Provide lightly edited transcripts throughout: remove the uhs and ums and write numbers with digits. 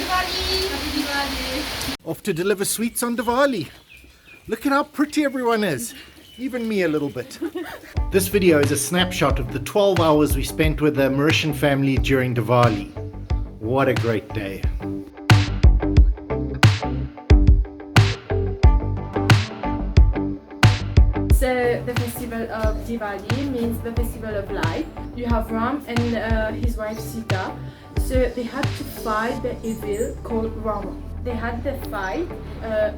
Diwali! Happy Diwali! Off to deliver sweets on Diwali. Look at how pretty everyone is. Even me a little bit. This video is a snapshot of the 12 hours we spent with the Mauritian family during Diwali. What a great day. So the festival of Diwali means the festival of light. You have Ram and his wife Sita. So they had to fight the evil called Rama. They had the fight,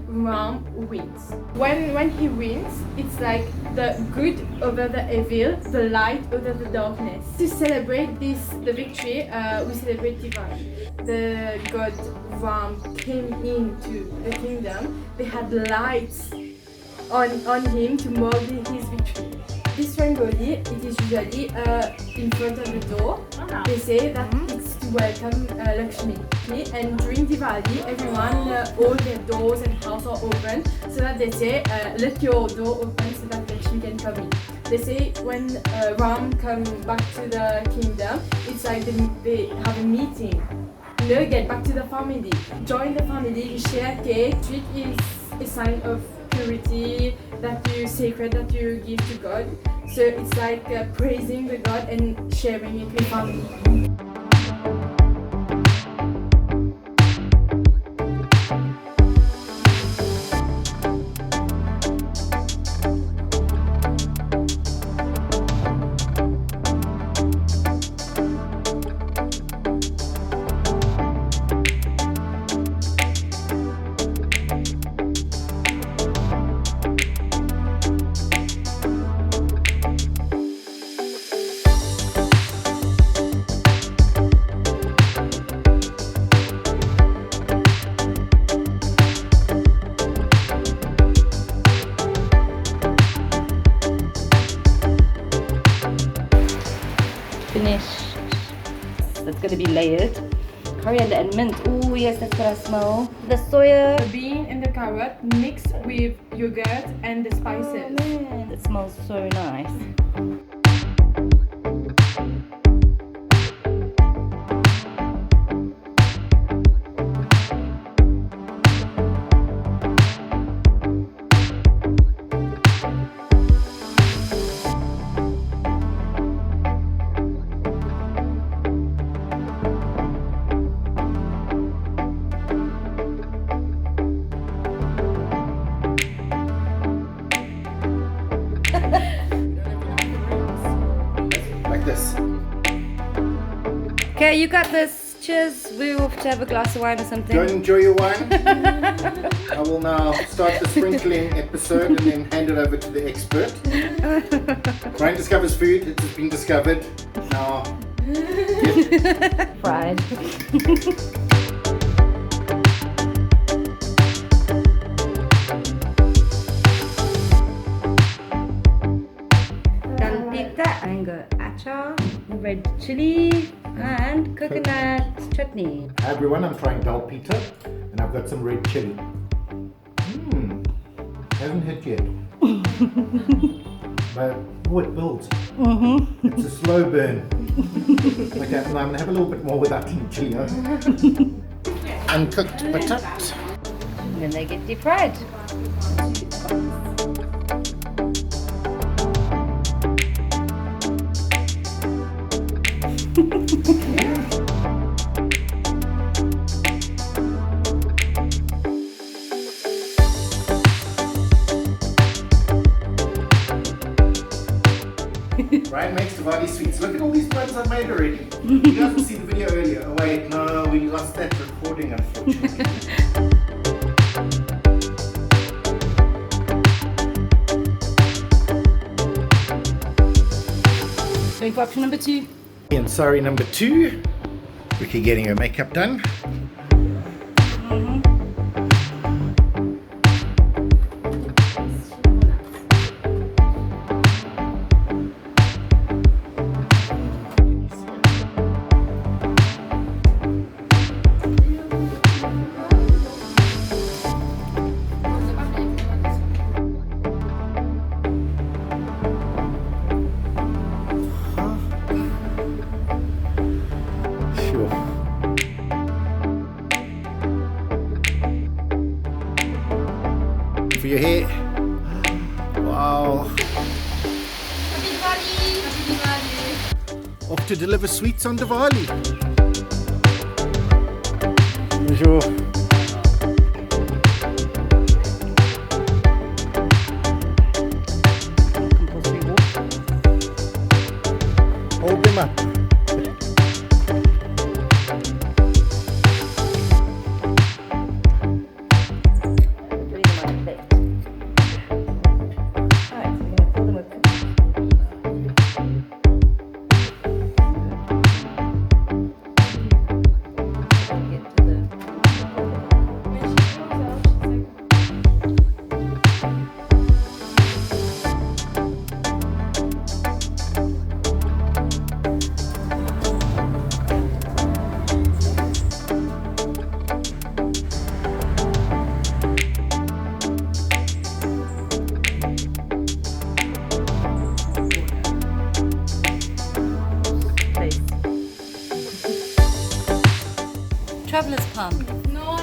Ram wins. When he wins, it's like the good over the evil, the light over the darkness. To celebrate the victory, we celebrate Diwali. The god Ram came into the kingdom. They had lights on him to mark his victory. This Rangoli, it is usually in front of the door. They say that it's to welcome Lakshmi. And during Diwali, everyone, all their doors and houses are open, so that they say, let your door open so that Lakshmi can come in. They say when Ram comes back to the kingdom, it's like they have a meeting. Get back to the family. Join the family, you share cake. Treat is a sign of purity, that you sacred, that you give to God. So it's like praising the God and sharing it with family. Finished. That's going to be layered. Coriander and mint. Oh yes, that's what I smell. The soya. The bean and the carrot mixed with yogurt and the spices. Oh man, that smells so nice. Like this. Okay, you got this. Cheers. We'll have to have a glass of wine or something. Go and enjoy your wine. I will now start the sprinkling episode and then hand it over to the expert. Brian discovers food. It has been discovered. Now, Fried. Mango achar, red chili, and coconut chutney. hi everyone, I'm trying dal pita and I've got some red chili. Hasn't hit yet. But it builds. It's a slow burn. Okay, now I'm going to have a little bit more without any chili. Uncooked potato. And then they get deep fried. Ryan makes Diwali sweets. Look at all these buns I've made already. You guys will see the video earlier. Oh wait, no, we lost that recording unfortunately. Going for option number 2. And sari number 2. Riki getting her makeup done. your hair. Wow. Happy Diwali! Happy Diwali! Off to deliver sweets on Diwali. Bonjour. Hold them up. Traveller's palm.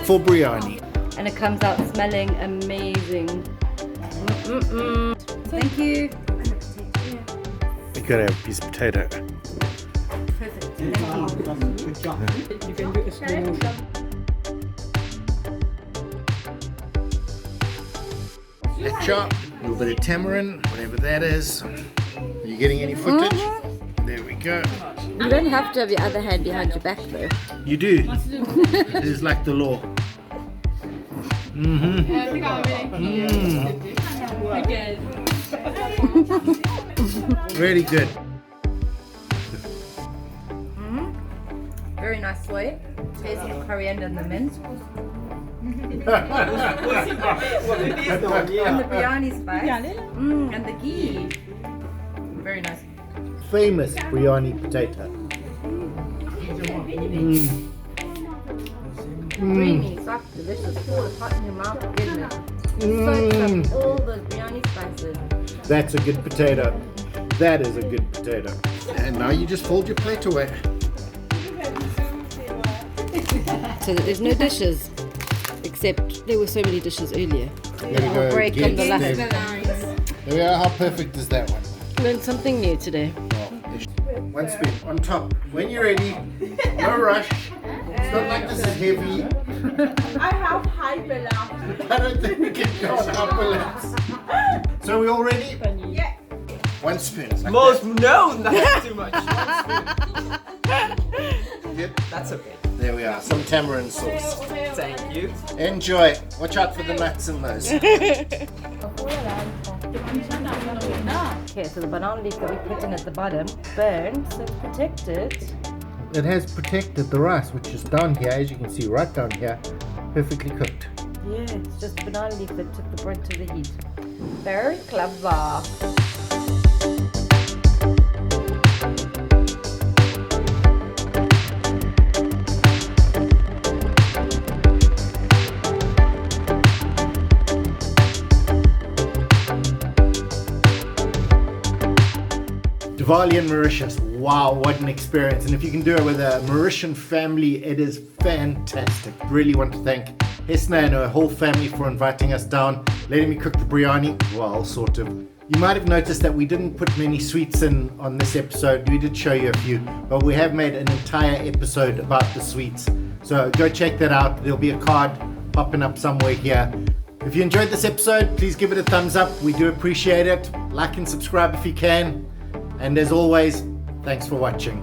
For biryani. And it comes out smelling amazing. Thank you. You gotta have a piece of potato. Perfect. Thank you. Good job. You can do a small. Chop, a little bit of tamarind, whatever that is. Are you getting any footage? There we go. You don't have to have your other hand behind your back though. You do. It is like the law. Really good. Very nice soy. Tasting the coriander and the mint. And the biryani spice. And the ghee. Very nice. Famous biryani potato. Creamy, soft, delicious, full of hot in your mouth. Goodness. Soaks up all those biryani spices. That's a good potato. That is a good potato. And now you just fold your plate away. So that there's no dishes. Except there were so many dishes earlier. There we go. Break on the Get last. them. There we are. How perfect is that one? Learned something new today. One spoon on top. When you're ready, no rush. It's not like this is heavy. I have hyperlapse. I don't think we can go on upper laps. So we all ready? Yeah. One spoon. Like Most no, that's too much. that. Yep. That's okay. There we are. Some tamarind sauce. Thank you. Enjoy. Watch out for the nuts in those. Okay, so the banana leaf that we put in at the bottom burned, so it's protected. It has protected the rice, which is down here, as you can see, right down here, perfectly cooked. Yeah, it's just the banana leaf that took the brunt of the heat. Very clever. Diwali in Mauritius, wow, what an experience. And if you can do it with a Mauritian family, it is fantastic. Really want to thank Hasna and her whole family for inviting us down, letting me cook the biryani. Well, sort of. You might have noticed that we didn't put many sweets in on this episode. We did show you a few, but we have made an entire episode about the sweets. So go check that out. There'll be a card popping up somewhere here. If you enjoyed this episode, please give it a thumbs up. We do appreciate it. Like and subscribe if you can. And as always, thanks for watching.